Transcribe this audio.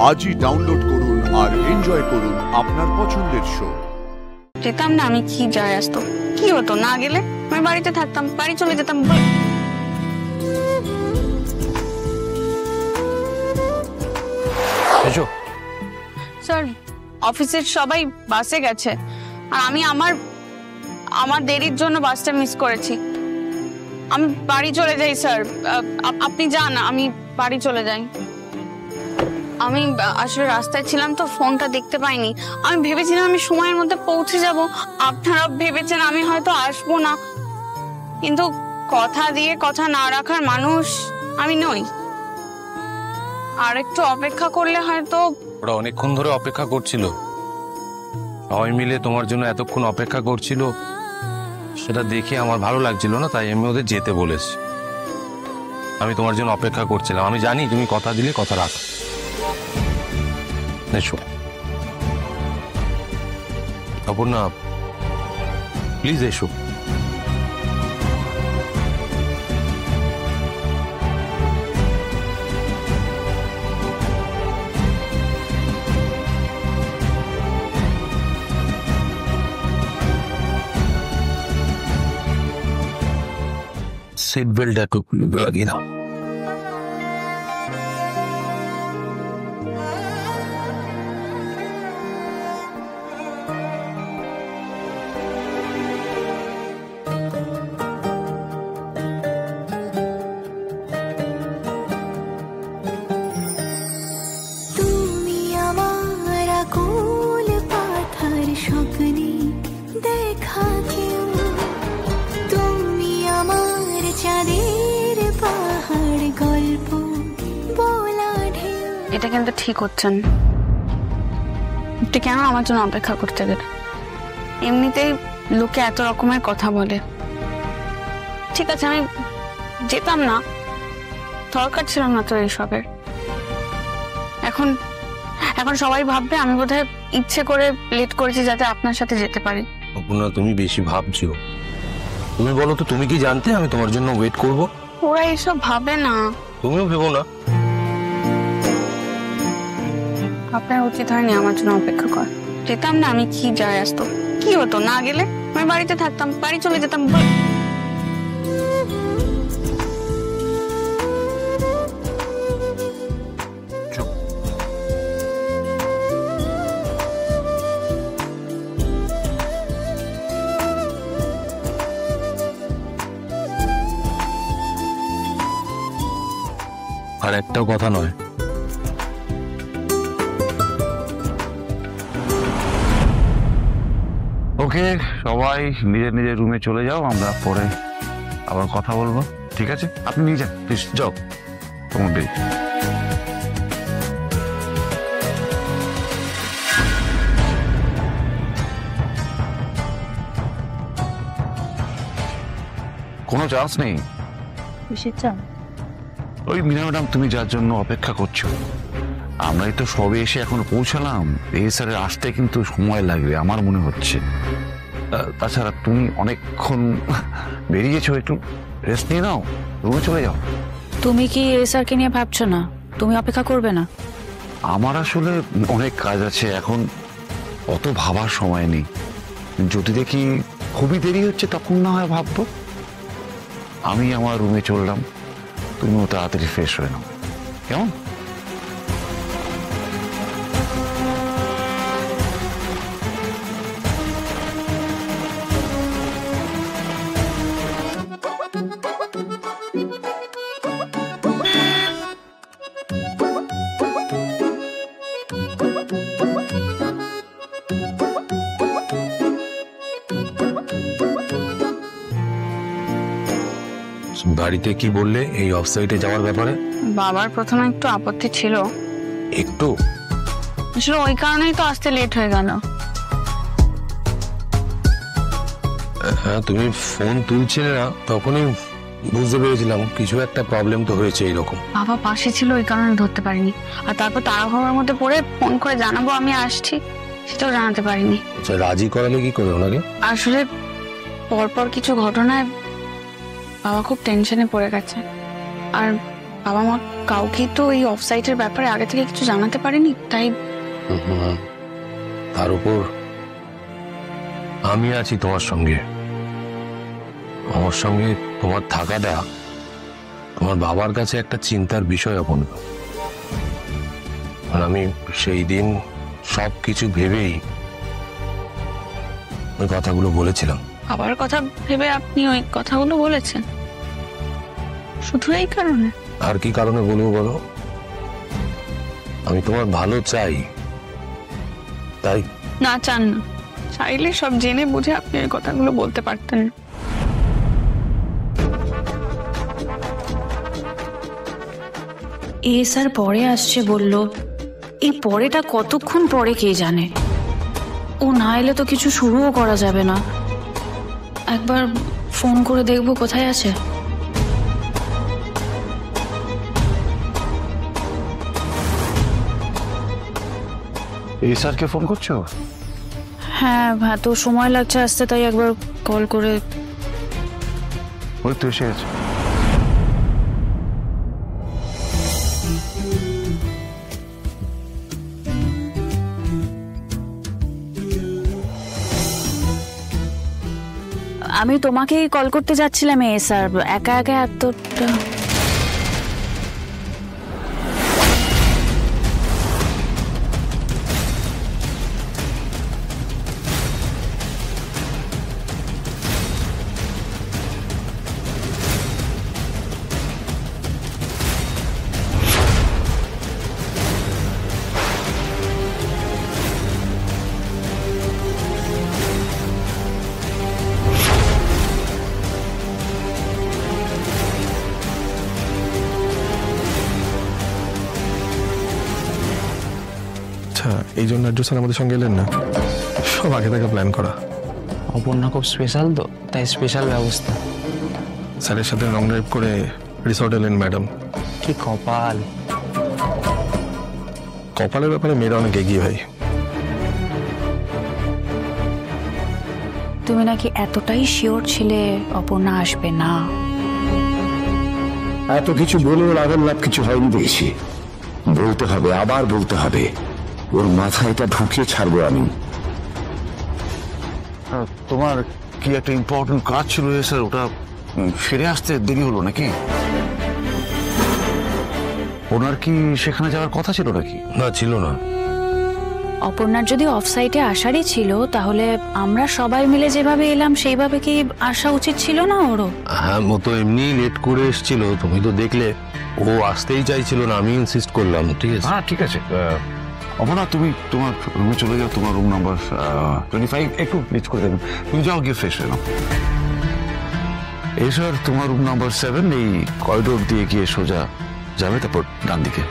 আজই ডাউনলোড করুন আর এনজয় করুন আপনার পছন্দের শো। যেতাম না, আমি কি যায় আসতো, কি হতো না গেলে? আমি বাড়িতে থাকতাম, বাড়ি চলে যেতাম। স্যার, অফিসের সবাই বাসে গেছে আর আমি আমার দেরির জন্য বাসটা মিস করেছি। আমি বাড়ি চলে যাই স্যার, আপনি যান, আমি বাড়ি চলে যাই। আমি আসলে রাস্তায় ছিলাম তো, ফোনটা দেখতে পাইনি। আমি ভেবেছিলাম আমি সময়ের মধ্যে পৌঁছে যাব, আপনারা ভেবেছেন আমি হয়তো আসবো না, কিন্তু কথা দিয়ে কথা না রাখার মানুষ আমি নই। আর একটু অপেক্ষা করলে হয়তো। ওরা অনেকক্ষণ ধরে অপেক্ষা করছিল, সবাই মিলে তোমার জন্য এতক্ষণ অপেক্ষা করছিল, সেটা দেখে আমার ভালো লাগছিল না, তাই আমি ওদের যেতে বলেছি। আমি তোমার জন্য অপেক্ষা করছিলাম, আমি জানি তুমি কথা দিলে কথা রাখো। এসো অপর্ণা, প্লিজ এসো। सीट बेल्ट लगी ना। এটা কিন্তু ঠিক হচ্ছেন, আপনি কেন আমার জন্য অপেক্ষা করতে গেলেন? এমনিতেই লোকে এত রকমের কথা বলে। ঠিক আছে, আমি যেতাম না, দরকার ছিল না তো এইসবের। এখন এখন সবাই ভাববে আমি বোধহয় ইচ্ছে করে লেট করেছি যাতে আপনার সাথে যেতে পারি। অপর্ণা, তুমি বেশি ভাবছো। তুমি বলো তো, তুমি কি জানতে আমি তোমার জন্য ওয়েট করব? ওরা এসব ভাবে না। তুমিও ভেবো না। আপনার উচিত হয়নি আমার জন্য অপেক্ষা কর। যেতাম না, আমি কি যায় আসতো, কি হতো না গেলে? আমি বাড়িতে থাকতাম, বাড়ি চলে যেতাম। আর একটাও কথা নয়। ওকে, সবাই নিজের নিজের রুমে চলে যাও, আমরা পরে আবার কথা বলবো, ঠিক আছে? আপনি নিয়ে যান, প্লিজ যাও তোমার দেরি। কোনো চান্স নেই। ওই মীনা ম্যাডাম, তুমি যার জন্য অপেক্ষা করছো, আমরাই তো সবে এসে এখন পৌঁছালাম। এই স্যারের আসতে কিন্তু সময় লাগবে আমার মনে হচ্ছে। তাছাড়া তুমি অনেকক্ষণ বেরিয়েছো, একটু রেস্ট নিয়ে নাও, রুমে চলে যাও। তুমি কি এই স্যারকে নিয়ে ভাবছো না? তুমি অপেক্ষা করবে না? আমার আসলে অনেক কাজ আছে এখন, অত ভাবার সময় নেই। যদি দেখি খুবই দেরি হচ্ছে তখন না হয় ভাববো। আমি আমার রুমে চললাম, তুমিও তাড়াতাড়ি ফ্রেশ হয়ে নাও, কেমন? বাড়িতে কি বললে এই অফসাইটে যাওয়ার ব্যাপারে? বাবার প্রথমে একটু আপত্তি ছিল। একটু? আসলে ওই কারণেই তো আসতে লেট হয়ে গেল। হ্যাঁ, তুমি ফোন তুলছিলে না, তখনই বুঝতে পেরেছিলাম কিছু একটা প্রবলেম তো হয়েছে এইরকম। বাবা পাশে ছিল, ওই কারণে ধরতে পারিনি। আর তারপর তাড়াহুড়োর মধ্যে পড়ে ফোন করে জানাবো আমি আসছি, সেটাও জানাতে পারিনি। আচ্ছা, রাজি করালে কি করে ওনাকে? আসলে পরপর কিছু ঘটনায় বাবা খুব টেনশনে পড়ে গেছে, আর বাবা মা কাউকে তো এই অফসাইটের ব্যাপারে আগে থেকে কিছু জানাতে পারেনি, তাই তার উপর আমি আছি তোমার সঙ্গে। আমার সঙ্গে তোমার থাকাটা তোমার বাবার কাছে একটা চিন্তার বিষয় অপন। আর আমি সেই দিন সবকিছু ভেবেই ওই কথাগুলো বলেছিলাম। বাবার কথা ভেবে আপনি ওই কথাগুলো বলেছেন? শুধু এই কারণে? আর কি কারণে বলবো বলো? আমি তোমার ভালো চাই, তাই। না, চান না। চাইলে সব জেনে বুঝে আপনি ওই কথাগুলো বলতে পারতেন না। স্যার পরে আসছে বলল, এই পরেটা কতক্ষণ পরে কে জানে। ও না এলে তো কিছু শুরুও করা যাবে না। একবার ফোন করে দেখবো কোথায় আছে। এই স্যারকে ফোন করছো? হ্যাঁ, তো সময় লাগছে আসতে, তাই একবার কল করে। ওই তো এসে গেছে। আমি তোমাকেই কল করতে যাচ্ছিলাম স্যার, একা একা এতটা। আচ্ছা, এই জন্য আর্য স্যার আমাদের সঙ্গে এলেন না? সব আগে থেকে প্ল্যান করা। অপর্ণা খুব স্পেশাল তো, তাই স্পেশাল ব্যবস্থা। স্যারের সাথে লং ড্রাইভ করে রিসর্ট এলেন ম্যাডাম। কি কপাল! কপালের ব্যাপারে মেয়েরা অনেক এগিয়ে ভাই। তুমি নাকি এতটাই শিওর ছিলে অপর্ণা আসবে না? এত কিছু বলে ওর আগের লাভ কিছু হয়নি দেখেছি। বলতে হবে, আবার বলতে হবে। ওর মাথায় এটা ঢুকিয়ে ছাড়বো আমি। তোমার কি একটা ইম্পর্টেন্ট কাজ ছিল স্যার, ওটা ফিরে আসতে দেরি হলো নাকি? ওনার কি সেখানে যাওয়ার কথা ছিল নাকি? না, ছিল না। অপর্ণার যদি অফসাইটে আসারই ছিল, তাহলে আমরা সবাই মিলে যেভাবে এলাম সেইভাবে কি আসা উচিত ছিল না ওরও? হ্যাঁ, মতো এমনি লেট করে এসেছিল, তুমি তো দেখলে। ও আসতেই চাইছিল না, আমি ইনসিস্ট করলাম। ঠিক আছে, হ্যাঁ ঠিক আছে। অপর্ণা, তুমি তোমার রুমে চলে যাও। তোমার রুম নাম্বার 25 একটু নিচ করে দেবেন। তুমি যাও, গিয়ে ফ্রেশ হয়ে নাও। এই স্যার, তোমার রুম নাম্বার 7 এই করিডোর দিয়ে গিয়ে সোজা যাবে, তারপর ডান দিকে।